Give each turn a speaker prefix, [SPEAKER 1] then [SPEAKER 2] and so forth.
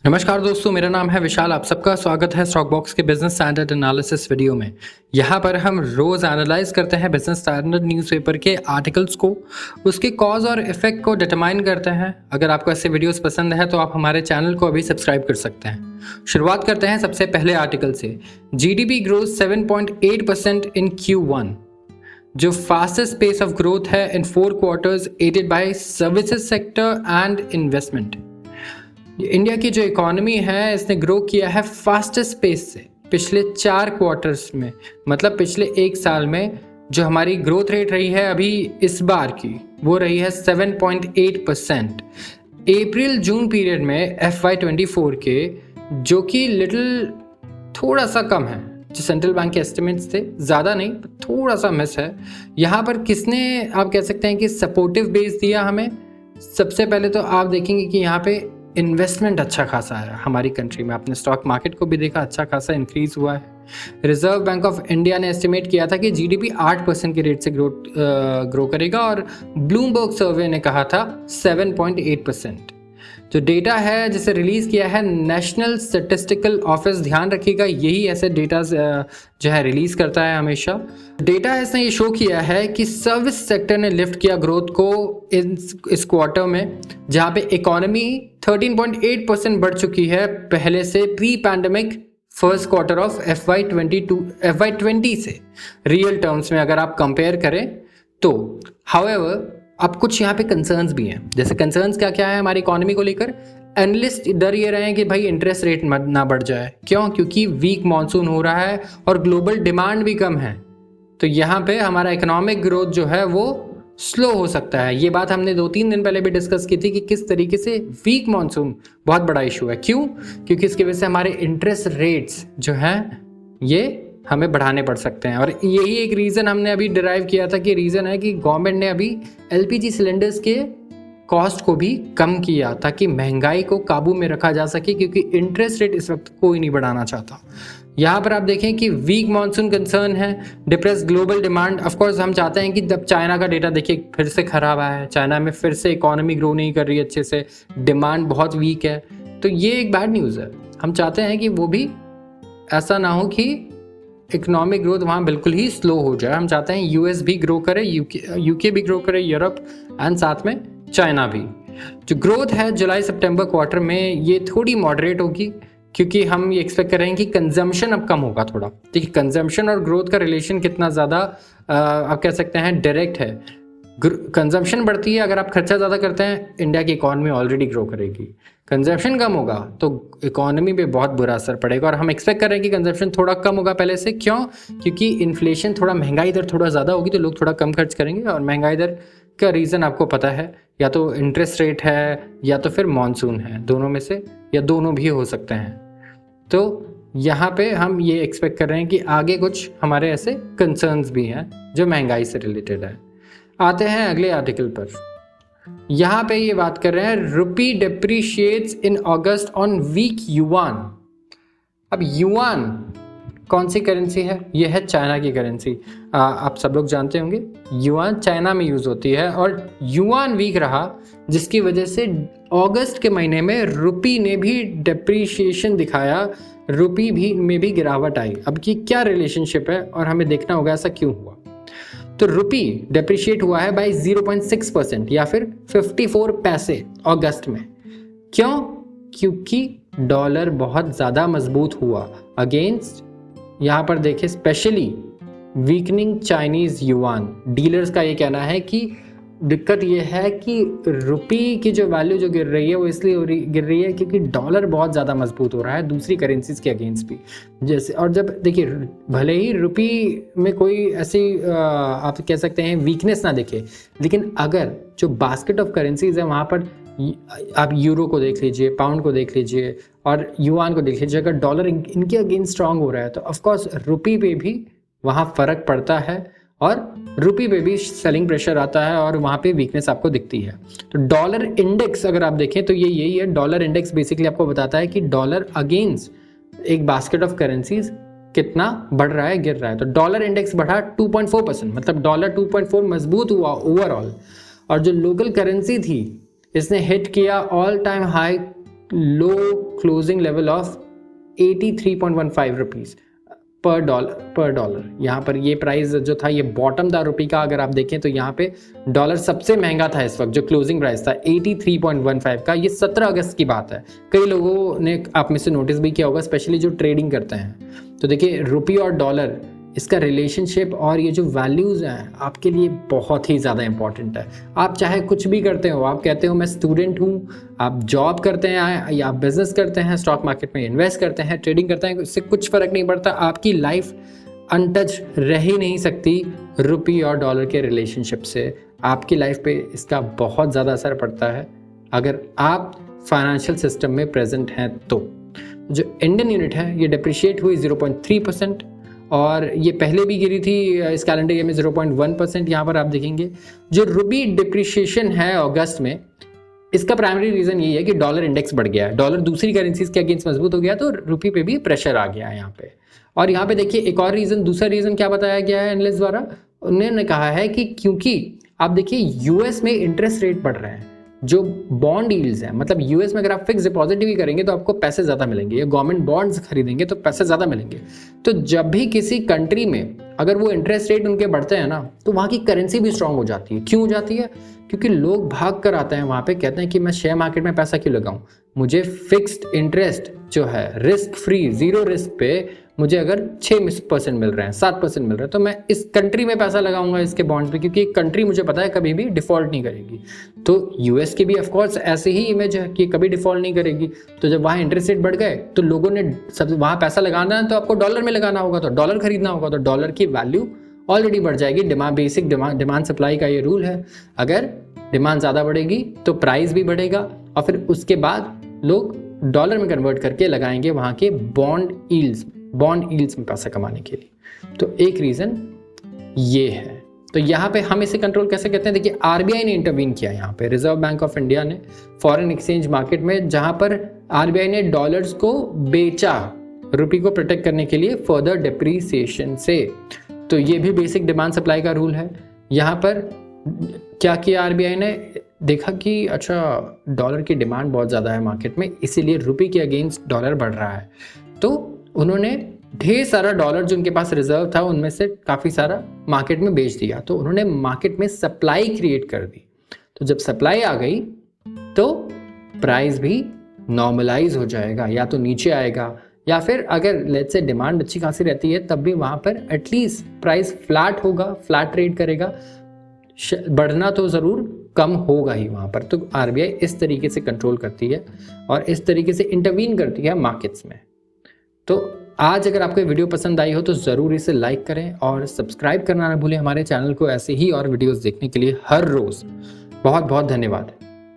[SPEAKER 1] नमस्कार दोस्तों, मेरा नाम है विशाल। आप सबका स्वागत है स्टॉक बॉक्स के बिजनेस स्टैंडर्ड एनालिसिस वीडियो में। यहाँ पर हम रोज एनालाइज करते हैं बिजनेस स्टैंडर्ड न्यूज़पेपर के आर्टिकल्स को, उसके कॉज और इफेक्ट को डिटरमाइन करते हैं। अगर आपको ऐसे वीडियोस पसंद है तो आप हमारे चैनल को अभी सब्सक्राइब कर सकते हैं। शुरुआत करते हैं सबसे पहले आर्टिकल से। जीडीपी ग्रोथ 7.8% इन Q1, जो फास्टेस्ट पेस ऑफ ग्रोथ है in 4 quarters, added by services sector and investment. India की जो इकोनॉमी है इसने ग्रो किया है फास्टेस्ट पेस से पिछले 4 क्वार्टर्स में, मतलब पिछले 1 साल में जो हमारी ग्रोथ रेट रही है अभी इस बार की वो रही है 7.8%। अप्रैल जून पीरियड में FY24 के, जो कि थोड़ा सा कम है, जो सेंट्रल बैंक के एस्टिमेट्स थे, ज़्यादा नहीं, थोड़ा सा मिस है। यहाँ पर किसने आप कह सकते हैं कि सपोर्टिव बेस दिया हमें? सबसे पहले तो आप देखेंगे कि यहाँ पे इन्वेस्टमेंट अच्छा खासा है हमारी कंट्री में। आपने स्टॉक मार्केट को भी देखा, अच्छा खासा इंक्रीज हुआ है। रिजर्व बैंक ऑफ इंडिया ने एस्टिमेट किया था कि जीडीपी 8% के रेट से ग्रो करेगा और ब्लूमबर्ग सर्वे ने कहा था 7.8%। जो डेटा है जिसे रिलीज़ किया है नेशनल स्टैटिस्टिकल ऑफिस, ध्यान रखिएगा यही ऐसे डेटा जो है रिलीज़ करता है हमेशा। डेटा इसने ये शो किया है कि सर्विस सेक्टर ने लिफ्ट किया ग्रोथ को इस क्वार्टर में, जहाँ पे इकोनॉमी 13.8% बढ़ चुकी है पहले से pre pandemic first quarter of FY20 से रियल टर्म्स में अगर आप कंपेयर करें तो। हाउएवर अब कुछ यहाँ पे कंसर्न्स भी हैं। जैसे कंसर्न्स क्या क्या है हमारी इकोनॉमी को लेकर? एनालिस्ट डर ये रहे हैं कि भाई इंटरेस्ट रेट ना बढ़ जाए। क्यों? क्योंकि वीक मॉनसून हो रहा है और ग्लोबल डिमांड भी कम है, तो यहाँ पे हमारा इकोनॉमिक ग्रोथ जो है वो स्लो हो सकता है। ये बात हमने 2-3 दिन पहले भी डिस्कस की थी कि किस तरीके से वीक मॉनसून बहुत बड़ा इशू है। क्यों? क्योंकि इसकी वजह से हमारे इंटरेस्ट रेट्स जो हैं ये हमें बढ़ाने पड़ सकते हैं। और यही एक रीज़न हमने अभी डिराइव किया था कि रीज़न है कि गवर्नमेंट ने अभी LPG सिलेंडर्स के कॉस्ट को भी कम किया ताकि महंगाई को काबू में रखा जा सके, क्योंकि इंटरेस्ट रेट इस वक्त कोई नहीं बढ़ाना चाहता। यहाँ पर आप देखें कि वीक मॉनसून कंसर्न है, डिप्रेस ग्लोबल डिमांड। ऑफकोर्स हम चाहते हैं कि जब चाइना का डेटा देखिए फिर से खराब आया है, चाइना में फिर से इकोनॉमी ग्रो नहीं कर रही अच्छे से, डिमांड बहुत वीक है, तो ये एक बैड न्यूज़ है। हम चाहते हैं कि वो भी ऐसा ना हो कि इकोनॉमिक ग्रोथ वहाँ बिल्कुल ही स्लो हो जाए। हम चाहते हैं US भी ग्रो करे, यूके भी ग्रो करे, यूरोप एंड साथ में चाइना भी। जो ग्रोथ है जुलाई सितंबर क्वार्टर में ये थोड़ी मॉडरेट होगी, क्योंकि हम ये एक्सपेक्ट कर रहे हैं कि कंजम्पशन अब कम होगा थोड़ा। देखिए कंजम्पशन और ग्रोथ का रिलेशन कितना ज़्यादा आप कह सकते हैं डायरेक्ट है। कंजम्पशन बढ़ती है, अगर आप खर्चा ज़्यादा करते हैं इंडिया की इकॉनमी ऑलरेडी ग्रो करेगी। कंजम्पशन कम होगा तो इकोनॉमी पे बहुत बुरा असर पड़ेगा, और हम एक्सपेक्ट कर रहे हैं कि कंजम्पशन थोड़ा कम होगा पहले से। क्यों? क्योंकि इन्फ्लेशन महंगाई दर थोड़ा ज़्यादा होगी तो लोग थोड़ा कम खर्च करेंगे, और महंगाई दर का रीज़न आपको पता है, या तो इंटरेस्ट रेट है या तो फिर मॉनसून है, दोनों में से, या दोनों भी हो सकते हैं। तो यहाँ पे हम ये एक्सपेक्ट कर रहे हैं कि आगे कुछ हमारे ऐसे कंसर्न्स भी हैं जो महंगाई से रिलेटेड है। आते हैं अगले आर्टिकल पर। यहाँ पे ये बात कर रहे हैं रुपी डेप्रीशिएट्स इन अगस्त ऑन वीक युआन। अब युआन कौन सी करेंसी है? ये है चाइना की करेंसी। आप सब लोग जानते होंगे युआन चाइना में यूज़ होती है, और युआन वीक रहा जिसकी वजह से अगस्त के महीने में रुपी ने भी डेप्रीशिएशन दिखाया, रुपी में भी गिरावट आई। अब की क्या रिलेशनशिप है और हमें देखना होगा ऐसा क्यों हुआ। तो रुपी डेप्रिशिएट हुआ है बाय 0.6% या फिर 54 पैसे अगस्त में। क्यों? क्योंकि डॉलर बहुत ज़्यादा मजबूत हुआ अगेंस्ट, यहाँ पर देखिए specially weakening Chinese yuan. Dealers का ये कहना है कि दिक्कत ये है कि रुपी की जो वैल्यू जो गिर रही है वो इसलिए गिर रही है क्योंकि डॉलर बहुत ज़्यादा मजबूत हो रहा है दूसरी करेंसीज के अगेंस्ट भी। जैसे, और जब देखिए भले ही रुपी में कोई ऐसी आप कह सकते हैं वीकनेस ना दिखे, लेकिन अगर जो बास्केट ऑफ करेंसीज है वहाँ पर आप यूरो को देख लीजिए, पाउंड को देख लीजिए और युआन को देख लीजिए, अगर डॉलर इनके अगेंस्ट स्ट्रांग हो रहा है तो ऑफकोर्स रुपी पे भी वहाँ फ़र्क पड़ता है, और रुपी पे भी सेलिंग प्रेशर आता है और वहाँ पे वीकनेस आपको दिखती है। तो डॉलर इंडेक्स अगर आप देखें तो ये यही है। डॉलर इंडेक्स बेसिकली आपको बताता है कि डॉलर अगेंस्ट एक बास्केट ऑफ करेंसीज कितना बढ़ रहा है, गिर रहा है। तो डॉलर इंडेक्स बढ़ा 2.4%, मतलब डॉलर 2.4 मजबूत हुआ ओवरऑल। और जो लोकल करेंसी थी इसने हिट किया all time high low closing level of 83.15 rupees पर डॉलर। यहाँ पर ये प्राइस जो था ये बॉटम था रुपये का। अगर आप देखें तो यहाँ पे डॉलर सबसे महंगा था इस वक्त, जो क्लोजिंग प्राइस था 83.15 का। ये 17 अगस्त की बात है। कई लोगों ने आप में से नोटिस भी किया होगा, स्पेशली जो ट्रेडिंग करते हैं। तो देखिए रुपये और डॉलर, इसका रिलेशनशिप और ये जो वैल्यूज़ हैं आपके लिए बहुत ही ज़्यादा इंपॉर्टेंट है। आप चाहे कुछ भी करते हो, आप कहते हो मैं स्टूडेंट हूँ, आप जॉब करते हैं या आप बिजनेस करते हैं, स्टॉक मार्केट में इन्वेस्ट करते हैं, ट्रेडिंग करते हैं, इससे कुछ फ़र्क नहीं पड़ता। आपकी लाइफ अनटच रह ही नहीं सकती रुपये और डॉलर के रिलेशनशिप से। आपकी लाइफ पे इसका बहुत ज़्यादा असर पड़ता है अगर आप फाइनेंशियल सिस्टम में प्रेजेंट हैं। तो जो इंडियन यूनिट है ये डिप्रिशिएट हुई 0.3%, और ये पहले भी गिरी थी इस कैलेंडर ईयर में 0.1%। यहाँ पर आप देखेंगे जो रुपये डिप्रिशिएशन है अगस्त में, इसका प्राइमरी रीज़न यही है कि डॉलर इंडेक्स बढ़ गया है, डॉलर दूसरी करेंसीज के अगेंस्ट मजबूत हो गया, तो रुपये पे भी प्रेशर आ गया है यहाँ पे। और यहाँ पे देखिए एक और रीज़न, दूसरा रीज़न क्या बताया गया है एनालिस्ट द्वारा, उन्होंने कहा है कि क्योंकि आप देखिए यूएस में इंटरेस्ट रेट बढ़ रहे हैं, जो बॉन्ड यील्ड्स हैं, मतलब यूएस में अगर आप फिक्स डिपॉजिट भी करेंगे तो आपको पैसे ज़्यादा मिलेंगे, या गवर्नमेंट बॉन्ड्स खरीदेंगे तो पैसे ज़्यादा मिलेंगे। तो जब भी किसी कंट्री में अगर वो इंटरेस्ट रेट उनके बढ़ते हैं ना, तो वहाँ की करेंसी भी स्ट्रांग हो जाती है। क्यों हो जाती है? क्योंकि लोग भाग कर आते हैं वहाँ पे, कहते हैं कि मैं शेयर मार्केट में पैसा क्यों लगाऊं, मुझे फिक्स्ड इंटरेस्ट जो है रिस्क फ्री, जीरो रिस्क पे मुझे अगर 6% मिल रहे हैं, 7% मिल रहे हैं, तो मैं इस कंट्री में पैसा लगाऊंगा इसके बॉन्ड्स पे, क्योंकि कंट्री मुझे पता है कभी भी डिफॉल्ट नहीं करेगी। तो यूएस की भी ऑफकोर्स ऐसे ही इमेज है कि कभी डिफॉल्ट नहीं करेगी। तो जब वहाँ इंटरेस्ट रेट बढ़ गए तो लोगों ने सब वहाँ पैसा लगाना है, तो आपको डॉलर में लगाना होगा, तो डॉलर खरीदना होगा, तो डॉलर की वैल्यू ऑलरेडी बढ़ जाएगी। बेसिक डिमांड सप्लाई का ये रूल है, अगर डिमांड ज़्यादा बढ़ेगी तो प्राइस भी बढ़ेगा, और फिर उसके बाद लोग डॉलर में कन्वर्ट करके लगाएंगे वहाँ के बॉन्ड यील्ड्स में पैसा कमाने के लिए। तो एक रीज़न ये है। तो यहाँ पे हम इसे कंट्रोल कैसे करते हैं? देखिए आरबीआई ने इंटरवीन किया यहाँ पे, रिजर्व बैंक ऑफ इंडिया ने फॉरेन एक्सचेंज मार्केट में, जहाँ पर आरबीआई ने डॉलर्स को बेचा रुपये को प्रोटेक्ट करने के लिए फर्दर डिप्रीसिएशन से। तो ये भी बेसिक डिमांड सप्लाई का रूल है। यहाँ पर क्या किया आरबीआई ने, देखा कि अच्छा डॉलर की डिमांड बहुत ज़्यादा है मार्केट में, इसीलिए रुपये के अगेंस्ट डॉलर बढ़ रहा है, तो उन्होंने ढेर सारा डॉलर जो उनके पास रिजर्व था उनमें से काफ़ी सारा मार्केट में बेच दिया। तो उन्होंने मार्केट में सप्लाई क्रिएट कर दी। तो जब सप्लाई आ गई तो प्राइस भी नॉर्मलाइज हो जाएगा, या तो नीचे आएगा, या फिर अगर लेट्स से डिमांड अच्छी खासी रहती है तब भी वहाँ पर एटलीस्ट प्राइस फ्लैट होगा, फ्लैट ट्रेड करेगा, बढ़ना तो ज़रूर कम होगा ही वहाँ पर। तो आरबीआई इस तरीके से कंट्रोल करती है और इस तरीके से इंटरवीन करती है मार्केट्स में। तो आज अगर आपको वीडियो पसंद आई हो तो ज़रूर इसे लाइक करें और सब्सक्राइब करना ना भूलें हमारे चैनल को, ऐसे ही और वीडियोस देखने के लिए हर रोज़। बहुत बहुत धन्यवाद।